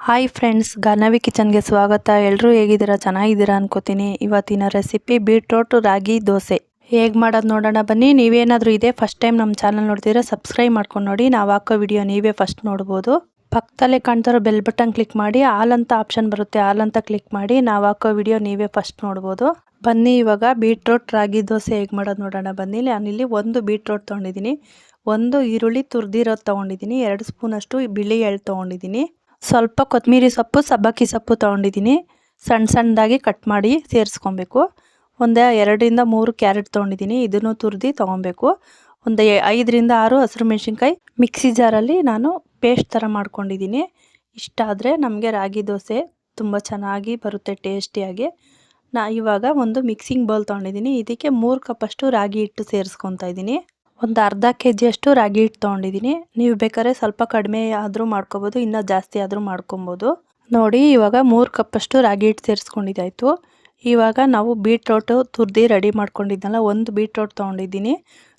Hi friends, Ganavi ಕಿಚನ್ಗೆ ಸ್ವಾಗತ. ಎಲ್ಲರೂ ಹೇಗಿದ್ದೀರಾ? ಚೆನ್ನಾಗಿದ್ದೀರಾ ಅನ್ಕೋತೀನಿ. ಇವತ್ತಿನ ರೆಸಿಪಿ ಬೀಟ್ರೋಟ್ ರಾಗಿ ದೋಸೆ ಹೇಗೆ ಮಾಡೋದು ನೋಡೋಣ ಬನ್ನಿ. ನೀವೇನಾದರೂ ಇದೆ ಫಸ್ಟ್ ಟೈಮ್ ನಮ್ಮ ಚಾನಲ್ ನೋಡ್ತೀರಾ ಸಬ್ಸ್ಕ್ರೈಬ್ ಮಾಡ್ಕೊಂಡು ನೋಡಿ. ನಾವು ಹಾಕೋ ವಿಡಿಯೋ ನೀವೇ ಫಸ್ಟ್ ನೋಡ್ಬೋದು. ಪಕ್ಕದಲ್ಲೇ ಕಾಣ್ತಿರೋ ಬೆಲ್ ಬಟನ್ ಕ್ಲಿಕ್ ಮಾಡಿ, ಆಲ್ ಅಂತ ಆಪ್ಷನ್ ಬರುತ್ತೆ, ಆಲ್ ಅಂತ ಕ್ಲಿಕ್ ಮಾಡಿ ನಾವು ಹಾಕೋ ವಿಡಿಯೋ ನೀವೇ ಫಸ್ಟ್ ನೋಡ್ಬೋದು. ಬನ್ನಿ ಇವಾಗ ಬೀಟ್ರೋಟ್ ರಾಗಿ ದೋಸೆ ಹೇಗೆ ಮಾಡೋದು ನೋಡೋಣ ಬನ್ನಿ. ನಾನಿಲ್ಲಿ ಒಂದು ಬೀಟ್ರೋಟ್ ತೊಗೊಂಡಿದ್ದೀನಿ, ಒಂದು ಈರುಳ್ಳಿ ತುರಿದಿರೋದು ತೊಗೊಂಡಿದ್ದೀನಿ, 2 ಸ್ಪೂನಷ್ಟು ಬಿಳಿ ಎಳ್ಳು ತೊಗೊಂಡಿದ್ದೀನಿ, ಸ್ವಲ್ಪ ಕೊತ್ತಂಬರಿ ಸೊಪ್ಪು ಸಬ್ಬಕ್ಕಿ ಸೊಪ್ಪು ತೊಗೊಂಡಿದ್ದೀನಿ, ಸಣ್ಣ ಸಣ್ಣದಾಗಿ ಕಟ್ ಮಾಡಿ ಸೇರಿಸ್ಕೊಬೇಕು. ಒಂದು 2ರಿಂದ 3 ಕ್ಯಾರೆಟ್ ತೊಗೊಂಡಿದ್ದೀನಿ, ಇದನ್ನು ತುರಿದು ತೊಗೊಬೇಕು. ಒಂದು 5ರಿಂದ 6 ಹಸಿರು ಮೆಣಸಿನ್ಕಾಯಿ ಮಿಕ್ಸಿ ಜಾರಲ್ಲಿ ನಾನು ಪೇಸ್ಟ್ ಥರ ಮಾಡ್ಕೊಂಡಿದ್ದೀನಿ. ಇಷ್ಟ ಆದರೆ ನಮಗೆ ರಾಗಿ ದೋಸೆ ತುಂಬ ಚೆನ್ನಾಗಿ ಬರುತ್ತೆ ಟೇಸ್ಟಿಯಾಗಿ. ಇವಾಗ ಒಂದು ಮಿಕ್ಸಿಂಗ್ ಬೌಲ್ ತೊಗೊಂಡಿದ್ದೀನಿ, ಇದಕ್ಕೆ 3 ಕಪ್ಪಷ್ಟು ರಾಗಿ ಹಿಟ್ಟು ಸೇರಿಸ್ಕೊತಾ ಇದ್ದೀನಿ. ಒಂದು ಅರ್ಧ kg ರಾಗಿ ಹಿಟ್ಟು ತೊಗೊಂಡಿದ್ದೀನಿ. ನೀವು ಬೇಕಾದ್ರೆ ಸ್ವಲ್ಪ ಕಡಿಮೆ ಆದರೂ ಮಾಡ್ಕೊಬೋದು, ಇನ್ನೂ ಜಾಸ್ತಿ ಆದರೂ ಮಾಡ್ಕೊಬೋದು. ನೋಡಿ ಇವಾಗ 3 ಕಪ್ಪಷ್ಟು ರಾಗಿ ಹಿಟ್ಟು ಸೇರಿಸ್ಕೊಂಡಿದ್ದಾಯಿತು. ಇವಾಗ ನಾವು ಬೀಟ್ರೋಟು ತುರಿದು ರೆಡಿ ಮಾಡ್ಕೊಂಡಿದ್ದಲ್ಲ, ಒಂದು ಬೀಟ್ರೋಟ್ ತೊಗೊಂಡಿದ್ದೀನಿ,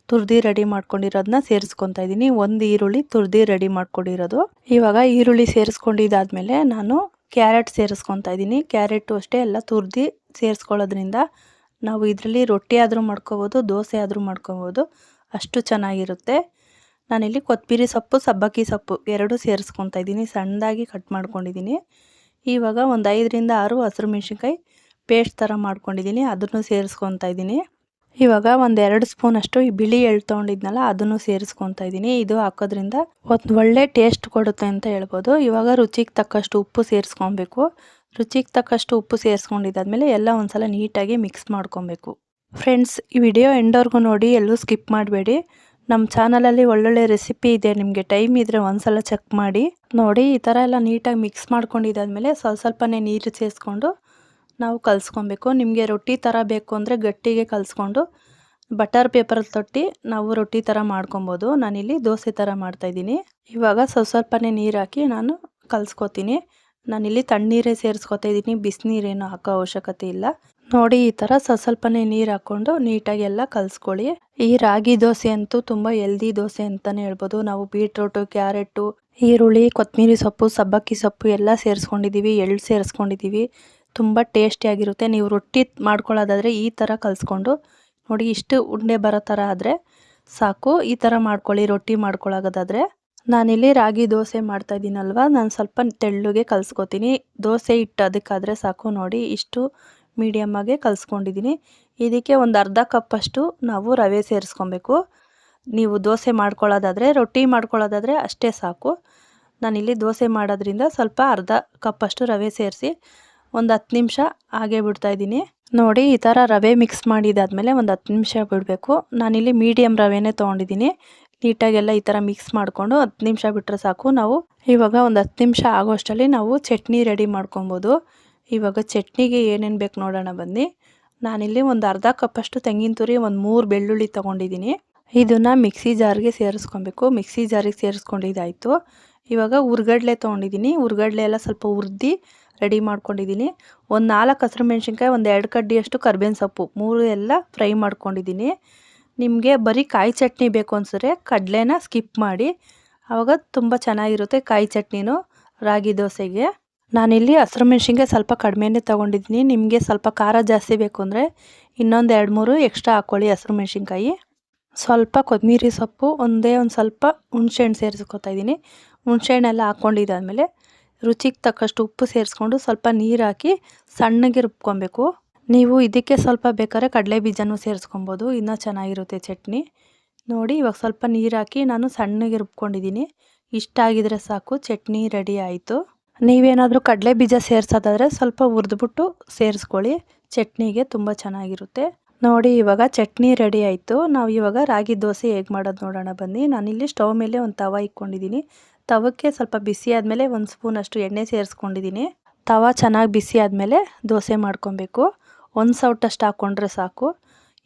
ತುರಿದು ರೆಡಿ ಮಾಡ್ಕೊಂಡಿರೋದನ್ನ ಸೇರಿಸ್ಕೊತಾ ಇದ್ದೀನಿ. ಒಂದು ಈರುಳ್ಳಿ ತುರಿದು ರೆಡಿ ಮಾಡ್ಕೊಂಡಿರೋದು. ಇವಾಗ ಈರುಳ್ಳಿ ಸೇರಿಸ್ಕೊಂಡಿದ್ದಾದಮೇಲೆ ನಾನು ಕ್ಯಾರೆಟ್ ಸೇರಿಸ್ಕೊತಾ ಇದ್ದೀನಿ. ಕ್ಯಾರೆಟು ಅಷ್ಟೇ ಎಲ್ಲ ತುರಿದು ಸೇರಿಸ್ಕೊಳ್ಳೋದ್ರಿಂದ ನಾವು ಇದರಲ್ಲಿ ರೊಟ್ಟಿ ಆದರೂ ಮಾಡ್ಕೊಬೋದು, ದೋಸೆ ಆದರೂ ಮಾಡ್ಕೊಬೋದು, ಅಷ್ಟು ಚೆನ್ನಾಗಿರುತ್ತೆ. ನಾನಿಲ್ಲಿ ಕೊತ್ತಂಬರಿ ಸೊಪ್ಪು ಸಬ್ಬಕ್ಕಿ ಸೊಪ್ಪು 2 ಸೇರಿಸ್ಕೊತಾ ಇದ್ದೀನಿ, ಸಣ್ಣದಾಗಿ ಕಟ್ ಮಾಡ್ಕೊಂಡಿದ್ದೀನಿ. ಇವಾಗ ಒಂದು 5ರಿಂದ 6 ಹಸಿರು ಮೆಣಸಿನ್ಕಾಯಿ ಪೇಸ್ಟ್ ಥರ ಮಾಡ್ಕೊಂಡಿದ್ದೀನಿ, ಅದನ್ನು ಸೇರಿಸ್ಕೊತಾ ಇದ್ದೀನಿ. ಇವಾಗ ಒಂದು 2 ಸ್ಪೂನಷ್ಟು ಈ ಬಿಳಿ ಎಳ್ಳು ತೊಗೊಂಡಿದ್ನಲ್ಲ ಅದನ್ನು ಸೇರಿಸ್ಕೊತಾ ಇದ್ದೀನಿ. ಇದು ಹಾಕೋದ್ರಿಂದ ಒಂದು ಒಳ್ಳೆ ಟೇಸ್ಟ್ ಕೊಡುತ್ತೆ ಅಂತ ಹೇಳ್ಬೋದು. ಇವಾಗ ರುಚಿಗೆ ತಕ್ಕಷ್ಟು ಉಪ್ಪು ಸೇರಿಸ್ಕೊಬೇಕು. ರುಚಿಗೆ ತಕ್ಕಷ್ಟು ಉಪ್ಪು ಸೇರಿಸ್ಕೊಂಡಿದ್ದಾದ್ಮೇಲೆ ಎಲ್ಲ ಒಂದ್ಸಲ ನೀಟಾಗಿ ಮಿಕ್ಸ್ ಮಾಡ್ಕೊಬೇಕು. ಫ್ರೆಂಡ್ಸ್, ಈ ವಿಡಿಯೋ ಎಂಡವರೆಗೂ ನೋಡಿ, ಎಲ್ಲೂ ಸ್ಕಿಪ್ ಮಾಡಬೇಡಿ. ನಮ್ಮ ಚಾನಲಲ್ಲಿ ಒಳ್ಳೊಳ್ಳೆ ರೆಸಿಪಿ ಇದೆ, ನಿಮಗೆ ಟೈಮ್ ಇದ್ದರೆ ಒಂದ್ಸಲ ಚೆಕ್ ಮಾಡಿ. ನೋಡಿ ಈ ಥರ ಎಲ್ಲ ನೀಟಾಗಿ ಮಿಕ್ಸ್ ಮಾಡ್ಕೊಂಡಿದ್ದಾದಮೇಲೆ ಸ್ವಲ್ಪನೇ ನೀರು ಸೇರಿಸ್ಕೊಂಡು ನಾವು ಕಲಿಸ್ಕೊಬೇಕು. ನಿಮಗೆ ರೊಟ್ಟಿ ಥರ ಬೇಕು ಅಂದರೆ ಗಟ್ಟಿಗೆ ಕಲಿಸ್ಕೊಂಡು ಬಟರ್ ಪೇಪರಲ್ಲಿ ತೊಟ್ಟಿ ನಾವು ರೊಟ್ಟಿ ಥರ ಮಾಡ್ಕೊಬೋದು. ನಾನಿಲ್ಲಿ ದೋಸೆ ಥರ ಮಾಡ್ತಾಯಿದ್ದೀನಿ. ಇವಾಗ ಸ್ವಲ್ಪನೇ ನೀರು ಹಾಕಿ ನಾನು ಕಲಿಸ್ಕೊತೀನಿ. ನಾನಿಲ್ಲಿ ತಣ್ಣೀರೇ ಸೇರಿಸ್ಕೊತಾ ಇದ್ದೀನಿ, ಬಿಸಿನೀರೇನು ಹಾಕೋ ಅವಶ್ಯಕತೆ ಇಲ್ಲ. ನೋಡಿ ಈ ಥರ ಸ್ವಲ್ಪನೇ ನೀರು ಹಾಕ್ಕೊಂಡು ನೀಟಾಗಿ ಎಲ್ಲ ಕಲಿಸ್ಕೊಳ್ಳಿ. ಈ ರಾಗಿ ದೋಸೆ ಅಂತೂ ತುಂಬ ಹೆಲ್ದಿ ದೋಸೆ ಅಂತಲೇ ಹೇಳ್ಬೋದು. ನಾವು ಬೀಟ್ರೋಟು, ಕ್ಯಾರೆಟು, ಈರುಳ್ಳಿ, ಕೊತ್ತಂಬರಿ ಸೊಪ್ಪು, ಸಬ್ಬಕ್ಕಿ ಸೊಪ್ಪು ಎಲ್ಲ ಸೇರಿಸ್ಕೊಂಡಿದ್ದೀವಿ, ಎಳ್ಳು ಸೇರಿಸ್ಕೊಂಡಿದ್ದೀವಿ, ತುಂಬ ಟೇಸ್ಟಿಯಾಗಿರುತ್ತೆ. ನೀವು ರೊಟ್ಟಿ ಮಾಡ್ಕೊಳ್ಳೋದಾದರೆ ಈ ಥರ ಕಲಿಸ್ಕೊಂಡು ನೋಡಿ, ಇಷ್ಟು ಉಂಡೆ ಬರೋ ಥರ ಆದರೆ ಸಾಕು. ಈ ಥರ ಮಾಡ್ಕೊಳ್ಳಿ ರೊಟ್ಟಿ ಮಾಡ್ಕೊಳ್ಳೋದಾದರೆ. ನಾನಿಲ್ಲಿ ರಾಗಿ ದೋಸೆ ಮಾಡ್ತಾಯಿದ್ದೀನಲ್ವ, ನಾನು ಸ್ವಲ್ಪ ತೆಳ್ಳಗೆ ಕಲಿಸ್ಕೊತೀನಿ. ದೋಸೆ ಹಿಟ್ಟು ಅದಕ್ಕಾದರೆ ಸಾಕು. ನೋಡಿ ಇಷ್ಟು ಮೀಡಿಯಮ್ಮಾಗೆ ಕಲಿಸ್ಕೊಂಡಿದ್ದೀನಿ. ಇದಕ್ಕೆ ಒಂದು ಅರ್ಧ ಕಪ್ಪಷ್ಟು ನಾವು ರವೆ ಸೇರಿಸ್ಕೊಬೇಕು. ನೀವು ದೋಸೆ ಮಾಡ್ಕೊಳ್ಳೋದಾದರೆ, ರೊಟ್ಟಿ ಮಾಡ್ಕೊಳ್ಳೋದಾದರೆ ಅಷ್ಟೇ ಸಾಕು. ನಾನಿಲ್ಲಿ ದೋಸೆ ಮಾಡೋದ್ರಿಂದ ಸ್ವಲ್ಪ ಅರ್ಧ ಕಪ್ಪಷ್ಟು ರವೆ ಸೇರಿಸಿ ಒಂದು 10 ನಿಮಿಷ ಹಾಗೆ ಬಿಡ್ತಾಯಿದ್ದೀನಿ. ನೋಡಿ ಈ ಥರ ರವೆ ಮಿಕ್ಸ್ ಮಾಡಿದಾದ್ಮೇಲೆ ಒಂದು 10 ನಿಮಿಷ ಬಿಡಬೇಕು. ನಾನಿಲ್ಲಿ ಮೀಡಿಯಮ್ ರವೆನೇ ತೊಗೊಂಡಿದ್ದೀನಿ. ನೀಟಾಗೆಲ್ಲ ಈ ಥರ ಮಿಕ್ಸ್ ಮಾಡಿಕೊಂಡು 10 ನಿಮಿಷ ಬಿಟ್ಟರೆ ಸಾಕು. ನಾವು ಇವಾಗ ಒಂದು 10 ನಿಮಿಷ ಆಗೋಷ್ಟರಲ್ಲಿ ನಾವು ಚಟ್ನಿ ರೆಡಿ ಮಾಡ್ಕೊಬೋದು. ಇವಾಗ ಚಟ್ನಿಗೆ ಏನೇನು ಬೇಕು ನೋಡೋಣ ಬನ್ನಿ. ನಾನಿಲ್ಲಿ ಒಂದು ಅರ್ಧ ಕಪ್ಪಷ್ಟು ತೆಂಗಿನ ತುರಿ, ಒಂದು 3 ಬೆಳ್ಳುಳ್ಳಿ ತೊಗೊಂಡಿದ್ದೀನಿ. ಇದನ್ನು ಮಿಕ್ಸಿ ಜಾರ್ಗೆ ಸೇರಿಸ್ಕೊಬೇಕು. ಮಿಕ್ಸಿ ಜಾರಿಗೆ ಸೇರಿಸ್ಕೊಂಡಿದ್ದಾಯಿತು. ಇವಾಗ ಹುರ್ಗಡ್ಲೆ ತೊಗೊಂಡಿದ್ದೀನಿ. ಹುರ್ಗಡ್ಲೆ ಎಲ್ಲ ಸ್ವಲ್ಪ ಹುರಿದು ರೆಡಿ ಮಾಡ್ಕೊಂಡಿದ್ದೀನಿ. ಒಂದು 4 ಹಸಿರು ಮೆಣಸಿನ್ಕಾಯಿ, ಒಂದು 2 ಕಡ್ಡಿಯಷ್ಟು ಕರ್ಬೇವಿನ ಸೊಪ್ಪು, 3 ಎಲ್ಲ ಫ್ರೈ ಮಾಡ್ಕೊಂಡಿದ್ದೀನಿ. ನಿಮಗೆ ಬರೀ ಕಾಯಿ ಚಟ್ನಿ ಬೇಕು ಅನ್ಸಿದ್ರೆ ಕಡಲೆನ ಸ್ಕಿಪ್ ಮಾಡಿ, ಆವಾಗ ತುಂಬ ಚೆನ್ನಾಗಿರುತ್ತೆ ಕಾಯಿ ಚಟ್ನಿನೂ ರಾಗಿ ದೋಸೆಗೆ. ನಾನಿಲ್ಲಿ ಹಸಿರು ಮೆಣಸಿನ್ಕಾಯಿ ಸ್ವಲ್ಪ ಕಡಿಮೆನೇ ತೊಗೊಂಡಿದ್ದೀನಿ. ನಿಮಗೆ ಸ್ವಲ್ಪ ಖಾರ ಜಾಸ್ತಿ ಬೇಕು ಅಂದರೆ ಇನ್ನೊಂದು 2-3 ಎಕ್ಸ್ಟ್ರಾ ಹಾಕ್ಕೊಳ್ಳಿ ಹಸಿರು ಮೆಣಸಿನ್ಕಾಯಿ. ಸ್ವಲ್ಪ ಕೊತ್ತಂಬರಿ ಸೊಪ್ಪು, ಒಂದು ಸ್ವಲ್ಪ ಹುಣಸೆಹಣ್ಣು ಸೇರಿಸ್ಕೊತಾ ಇದ್ದೀನಿ. ಹುಣಸೆಹಣ್ಣೆಲ್ಲ ಹಾಕ್ಕೊಂಡಿದ್ದಾದಮೇಲೆ ರುಚಿಗೆ ತಕ್ಕಷ್ಟು ಉಪ್ಪು ಸೇರಿಸ್ಕೊಂಡು ಸ್ವಲ್ಪ ನೀರು ಹಾಕಿ ಸಣ್ಣಗೆ ರುಬ್ಕೊಬೇಕು. ನೀವು ಇದಕ್ಕೆ ಸ್ವಲ್ಪ ಬೇಕಾದ್ರೆ ಕಡಲೆ ಬೀಜನೂ ಸೇರಿಸ್ಕೊಬೋದು, ಇನ್ನೂ ಚೆನ್ನಾಗಿರುತ್ತೆ ಚಟ್ನಿ. ನೋಡಿ ಇವಾಗ ಸ್ವಲ್ಪ ನೀರು ಹಾಕಿ ನಾನು ಸಣ್ಣಗೆ ರುಬ್ಕೊಂಡಿದ್ದೀನಿ. ಇಷ್ಟ ಆಗಿದ್ರೆ ಸಾಕು, ಚಟ್ನಿ ರೆಡಿ ಆಯಿತು. ನೀವೇನಾದರೂ ಕಡಲೆ ಬೀಜ ಸೇರಿಸೋದಾದರೆ ಸ್ವಲ್ಪ ಹುರಿದ್ಬಿಟ್ಟು ಸೇರಿಸ್ಕೊಳ್ಳಿ, ಚಟ್ನಿಗೆ ತುಂಬ ಚೆನ್ನಾಗಿರುತ್ತೆ. ನೋಡಿ ಇವಾಗ ಚಟ್ನಿ ರೆಡಿ ಆಯಿತು. ನಾವು ಇವಾಗ ರಾಗಿ ದೋಸೆ ಹೇಗೆ ಮಾಡೋದು ನೋಡೋಣ ಬನ್ನಿ. ನಾನಿಲ್ಲಿ ಸ್ಟವ್ ಮೇಲೆ ಒಂದು ತವ ಇಟ್ಕೊಂಡಿದ್ದೀನಿ. ತವಕ್ಕೆ ಸ್ವಲ್ಪ ಬಿಸಿ ಆದಮೇಲೆ 1 ಸ್ಪೂನಷ್ಟು ಎಣ್ಣೆ ಸೇರಿಸ್ಕೊಂಡಿದ್ದೀನಿ. ತವ ಚೆನ್ನಾಗಿ ಬಿಸಿ ಆದಮೇಲೆ ದೋಸೆ ಮಾಡ್ಕೊಬೇಕು. 1 ಸೌಟಷ್ಟು ಹಾಕ್ಕೊಂಡ್ರೆ ಸಾಕು.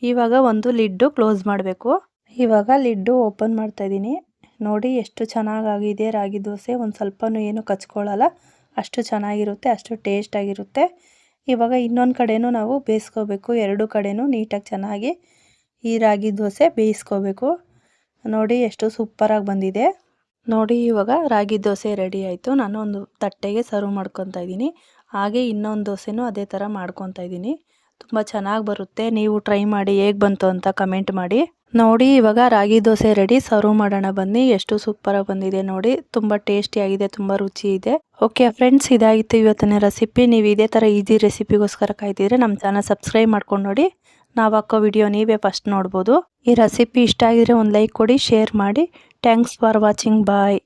ಇವಾಗ ಒಂದು ಲಿಡ್ಡು ಕ್ಲೋಸ್ ಮಾಡಬೇಕು. ಇವಾಗ ಲಿಡ್ಡು ಓಪನ್ ಮಾಡ್ತಾಯಿದ್ದೀನಿ. ನೋಡಿ ಎಷ್ಟು ಚೆನ್ನಾಗಾಗಿದೆ ರಾಗಿ ದೋಸೆ. ಒಂದು ಸ್ವಲ್ಪನೂ ಏನು ಕಚ್ಕೊಳ್ಳಲ್ಲ, ಅಷ್ಟು ಚೆನ್ನಾಗಿರುತ್ತೆ, ಅಷ್ಟು ಟೇಸ್ಟಾಗಿರುತ್ತೆ. ಇವಾಗ ಇನ್ನೊಂದು ಕಡೆನೂ ನಾವು ಬೇಯಿಸ್ಕೋಬೇಕು. 2 ಕಡೆನೂ ನೀಟಾಗಿ ಚೆನ್ನಾಗಿ ಈ ರಾಗಿ ದೋಸೆ ಬೇಯಿಸ್ಕೋಬೇಕು. ನೋಡಿ ಎಷ್ಟು ಸೂಪರಾಗಿ ಬಂದಿದೆ. ನೋಡಿ ಇವಾಗ ರಾಗಿ ದೋಸೆ ರೆಡಿ ಆಯಿತು. ನಾನು ಒಂದು ತಟ್ಟೆಗೆ ಸರ್ವ್ ಮಾಡ್ಕೊತಾ ಇದ್ದೀನಿ. ಹಾಗೆ ಇನ್ನೊಂದು ದೋಸೆನೂ ಅದೇ ಥರ ಮಾಡ್ಕೊತಾ ಇದ್ದೀನಿ. ತುಂಬ ಚೆನ್ನಾಗಿ ಬರುತ್ತೆ. ನೀವು ಟ್ರೈ ಮಾಡಿ ಹೇಗೆ ಬಂತು ಅಂತ ಕಮೆಂಟ್ ಮಾಡಿ. ನೋಡಿ ಇವಾಗ ರಾಗಿ ದೋಸೆ ರೆಡಿ. ಸರ್ವ್ ಮಾಡೋಣ ಬನ್ನಿ. ಎಷ್ಟು ಸೂಪರಾಗಿ ಬಂದಿದೆ ನೋಡಿ. ತುಂಬ ಟೇಸ್ಟಿಯಾಗಿದೆ, ತುಂಬ ರುಚಿ ಇದೆ. ಓಕೆ ಫ್ರೆಂಡ್ಸ್, ಇದಾಗಿತ್ತು ಇವತ್ತಿನ ರೆಸಿಪಿ. ನೀವು ಇದೇ ಥರ ಈಸಿ ರೆಸಿಪಿಗೋಸ್ಕರ ಕಾಯ್ತಿದ್ರೆ ನಮ್ಮ ಚಾನಲ್ ಸಬ್ಸ್ಕ್ರೈಬ್ ಮಾಡ್ಕೊಂಡು ನೋಡಿ. ನಾವು ಹಾಕೋ ವಿಡಿಯೋ ನೀವೇ ಫಸ್ಟ್ ನೋಡ್ಬೋದು. ಈ ರೆಸಿಪಿ ಇಷ್ಟ ಆಗಿದ್ರೆ ಒಂದು ಲೈಕ್ ಕೊಡಿ, ಶೇರ್ ಮಾಡಿ. Thanks for watching. ಬಾಯ್.